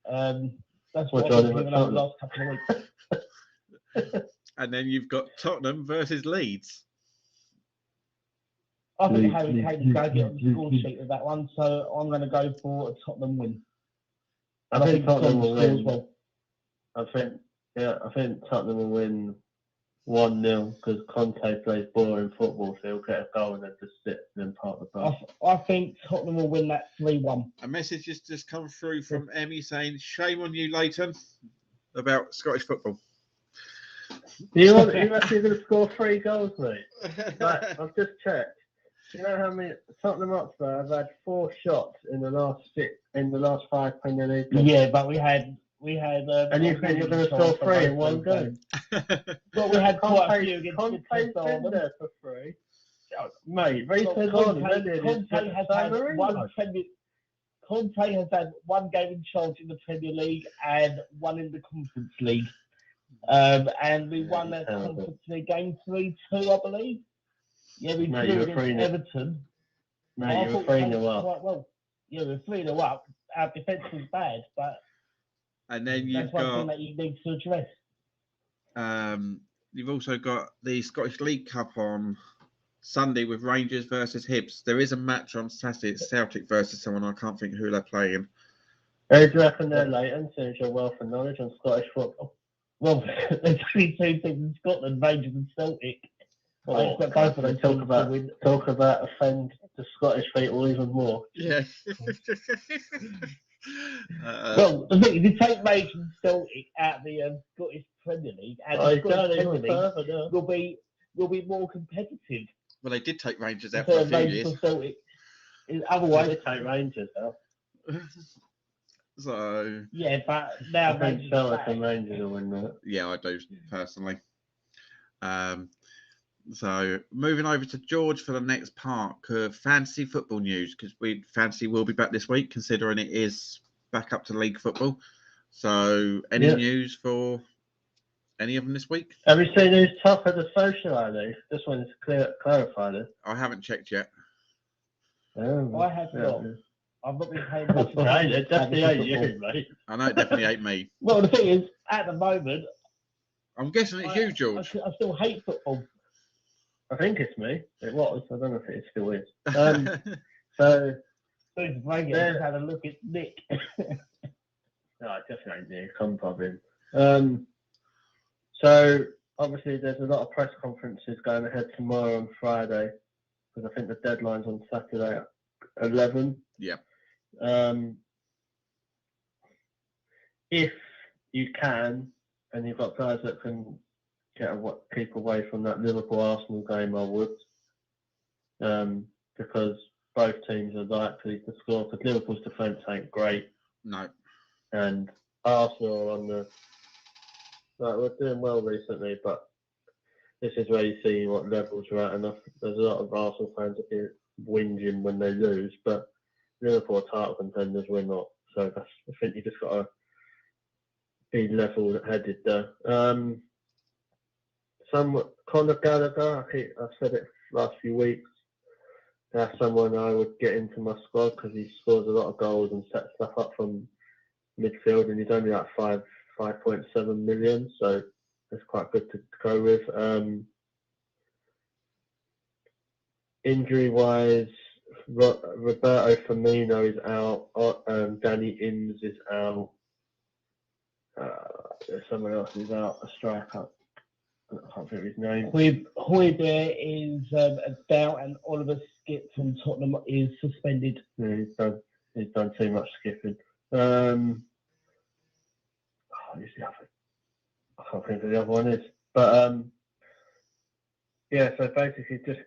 That's what I've been doing over the last couple of weeks. And then you've got Tottenham versus Leeds. I think Harry Kane's going to get on the score sheet with that one, so I'm going to go for a Tottenham win. I think Tottenham will win. Well. I think Tottenham will win 1-0 because Conte plays boring football, so he'll get a goal and then just sit and part the bus. I think Tottenham will win that 3-1. A message has just come through from Emmy saying, "Shame on you, Leighton, about Scottish football." You reckon you're going to score 3 goals, mate? Like, I've just checked. Do you know how many Tottenham Hotspur have had 4 shots in the last 5 Premier League games? Yeah, but we had. And you think you're going to score 3 in one game? Well, we had quite a few against Conte's been there for 3. Mate, Conte has had 1 game in charge in the Premier League and 1 in the Conference League. And we won that Conference League game 3-2, I believe. Yeah, we drew against Everton. No, you were 3-0 up. Quite well. Yeah, we were 3-0 up. Our defence was bad, but and then you've that's one thing that you need to address. You've also got the Scottish League Cup on Sunday with Rangers versus Hibs. There is a match on Saturday. It's Celtic versus someone. I can't think who they're playing. Who do you reckon they're, Leighton, since your wealth and knowledge on Scottish football? Well, there's only 2 teams in Scotland, Rangers and Celtic. I expect both of those teams to win. Talk about offend the Scottish people even more. Yeah. Well, the thing is, if you take Rangers and Celtic out of the Scottish Premier League, and the Scottish Premier League will be more competitive. Well, they did take Rangers out for a few years. Celtic. Otherwise, they take Rangers out. So yeah, but now I think Celtic and Rangers will win that. Yeah, I do personally. So moving over to George for the next part of fantasy football news, because fantasy will be back this week, considering it is back up to league football. So any news for any of them this week? Have you seen who's top of the social ID? Just wanted to clarify this. I haven't checked yet. I have not. I've not been paying much attention. It definitely ain't you, mate. I know it definitely ain't me. Well, the thing is, at the moment, I'm guessing it's you, George. I still hate football. I think it's me. It was. I don't know if it still is. So let's have a look at Nick. No, it definitely ain't me. Come probably. So obviously there's a lot of press conferences going ahead tomorrow and Friday, because I think the deadline's on Saturday at 11. Yeah. If you can, and you've got guys that can keep away from that Liverpool-Arsenal game, I would, because both teams are likely to score, because Liverpool's defence ain't great. No. And Arsenal on the... we're doing well recently, but this is where you see what levels we're at. And there's a lot of Arsenal fans that get whinging when they lose, but Liverpool are title contenders, we're not. So I think you just got to be level-headed there. Conor Gallagher, I've said it last few weeks, that's someone I would get into my squad because he scores a lot of goals and sets stuff up from midfield, and he's only at 5.7 million, so it's quite good to go with. Injury-wise, Roberto Firmino is out, Danny Ings is out, someone else is out, a striker. I can't think of his name. Højbjerg is a doubt, and Oliver Skip from Tottenham is suspended. Yeah, he's done too much skipping. Who's the other? I can't think of the other one is. But yeah, so basically just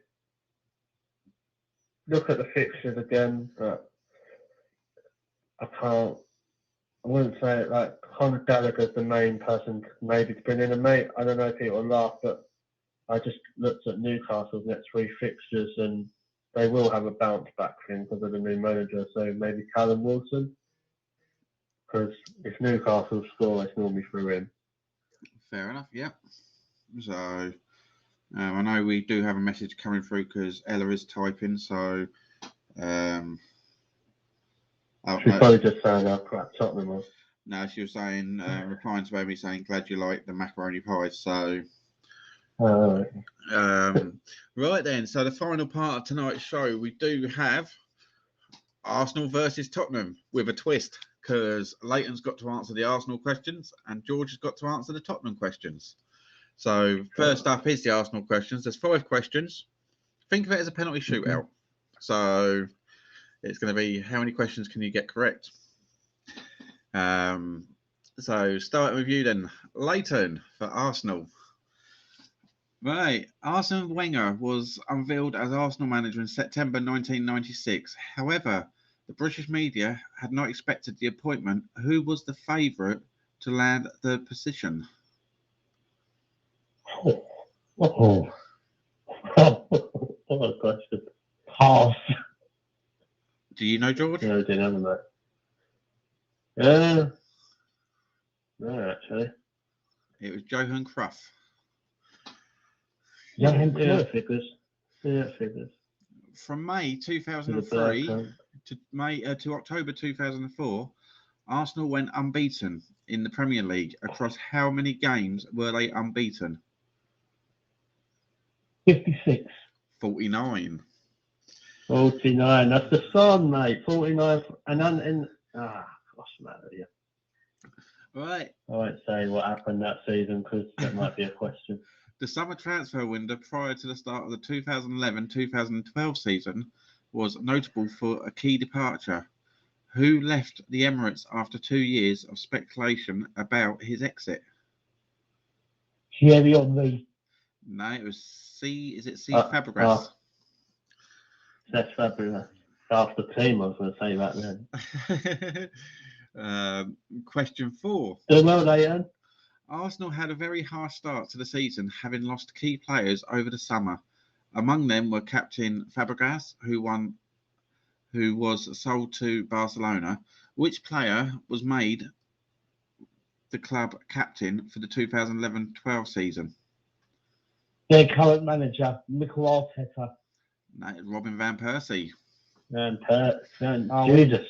look at the fixtures again, but I wouldn't say it like Conor Gallagher's the main person maybe to bring in. And mate, I don't know if people will laugh, but I just looked at Newcastle's next 3 fixtures and they will have a bounce back for him because of the new manager. So maybe Callum Wilson, because if Newcastle score, it's normally through him. Fair enough, yeah. So I know we do have a message coming through because Ella is typing, so She's probably just saying how crap Tottenham was. No, she was saying, replying to me saying, glad you like the macaroni pies. So, right then. So the final part of tonight's show, we do have Arsenal versus Tottenham with a twist, because Leighton's got to answer the Arsenal questions and George has got to answer the Tottenham questions. So first up is the Arsenal questions. There's 5 questions. Think of it as a penalty shootout. So it's going to be how many questions can you get correct? So starting with you then, Leighton for Arsenal. Right, Arsene Wenger was unveiled as Arsenal manager in September 1996. However, the British media had not expected the appointment. Who was the favourite to land the position? What a question. Pass. Do you know, George? No, I didn't have that. No, actually. It was Johan Cruyff. Yeah, figures. Yeah, figures. From May 2003 to October 2004, Arsenal went unbeaten in the Premier League. Across how many games were they unbeaten? 56. 49. 49. That's the sun, mate. 49. What's the matter with you? Right. I won't say what happened that season because that might be a question. The summer transfer window prior to the start of the 2011-2012 season was notable for a key departure. Who left the Emirates after 2 years of speculation about his exit? Thierry Henry. No, it was C. Is it C. Uh, Fabregas? That's Fabregas. Half the team, I was going to say that then. Question 4. Don't know, Leighton. Arsenal had a very harsh start to the season, having lost key players over the summer. Among them were captain Fabregas, who was sold to Barcelona. Which player was made the club captain for the 2011-12 season? Their current manager, Mikel Arteta. No, Robin van Persie. And Jesus.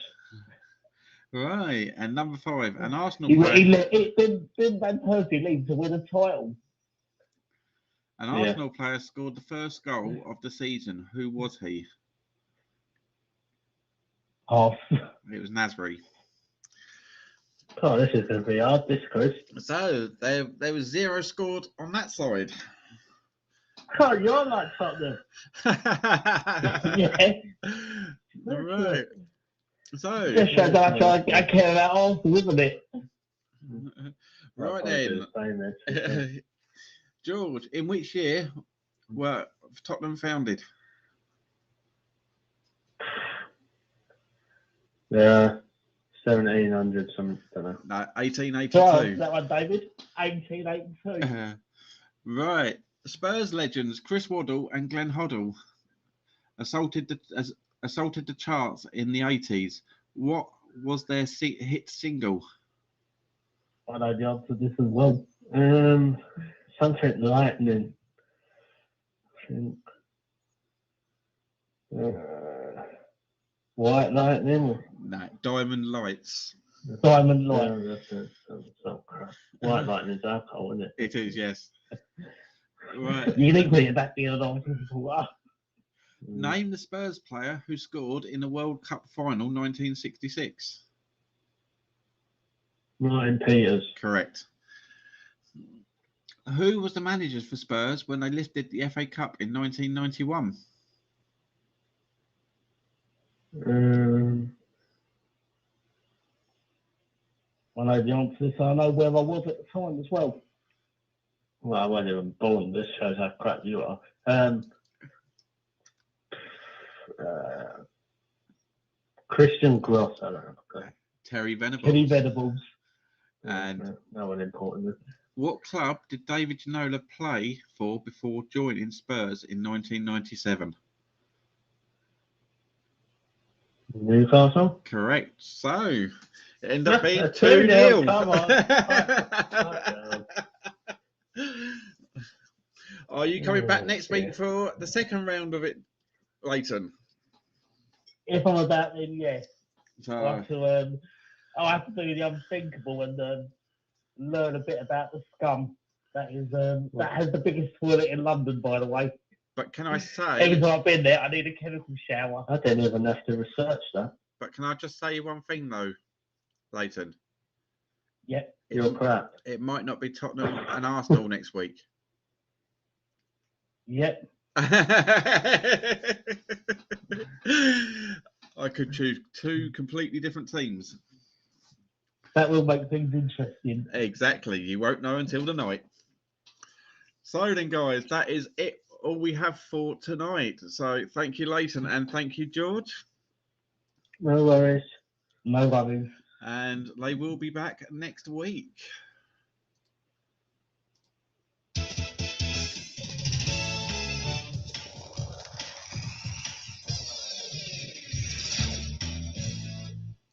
Right, and number 5, an Arsenal He player. Ben Van Persie leave to win a title. An Arsenal player scored the first goal of the season. Who was he? Half. It was Nasri. Oh, this is going to be hard, this quiz. So there was 0 scored on that side. Oh, you're like Tottenham. Yeah. Right. So Just shows how much I care about Arsenal, isn't it? right then, George, in which year were Tottenham founded? Yeah, 1700 something. Don't know. No, 1882. So, that one, David. 1882. Right. Spurs legends Chris Waddle and Glenn Hoddle assaulted the charts in the 80s. What was their hit single? I know the answer to this as well. Something lightning. I think. White lightning. No, Diamond Lights. Diamond Light. White lightning's alcohol, isn't it? It is, yes. Right. You think that being an answer for Name the Spurs player who scored in the World Cup final 1966. Martin Peters. Correct. Who was the manager for Spurs when they lifted the FA Cup in 1991? I know the answer, so I know where I was at the time as well. Well, I wasn't even born. This shows how crap you are. Christian Gross. I don't know. Terry Venables. Kenny Venables. And no one important. what club did David Ginola play for before joining Spurs in 1997? Newcastle. Correct. So it ended up being 2-0. 2-0. Come on. Are you coming back next week for the second round of it, Leighton? If I'm about, then yes. So, I'll have to do the unthinkable and learn a bit about the scum. That is that has the biggest toilet in London, by the way. but can I Every say? time I've been there, I need a chemical shower. I didn't even have to research that. But can I just say one thing though, Leighton? Yep. You're crap. It might not be Tottenham and Arsenal next week. Yep. I could choose 2 completely different teams. That will make things interesting. Exactly. You won't know until the night. So then, guys, that is it. All we have for tonight. So thank you, Leighton, and thank you, George. No worries. No worries. And they will be back next week.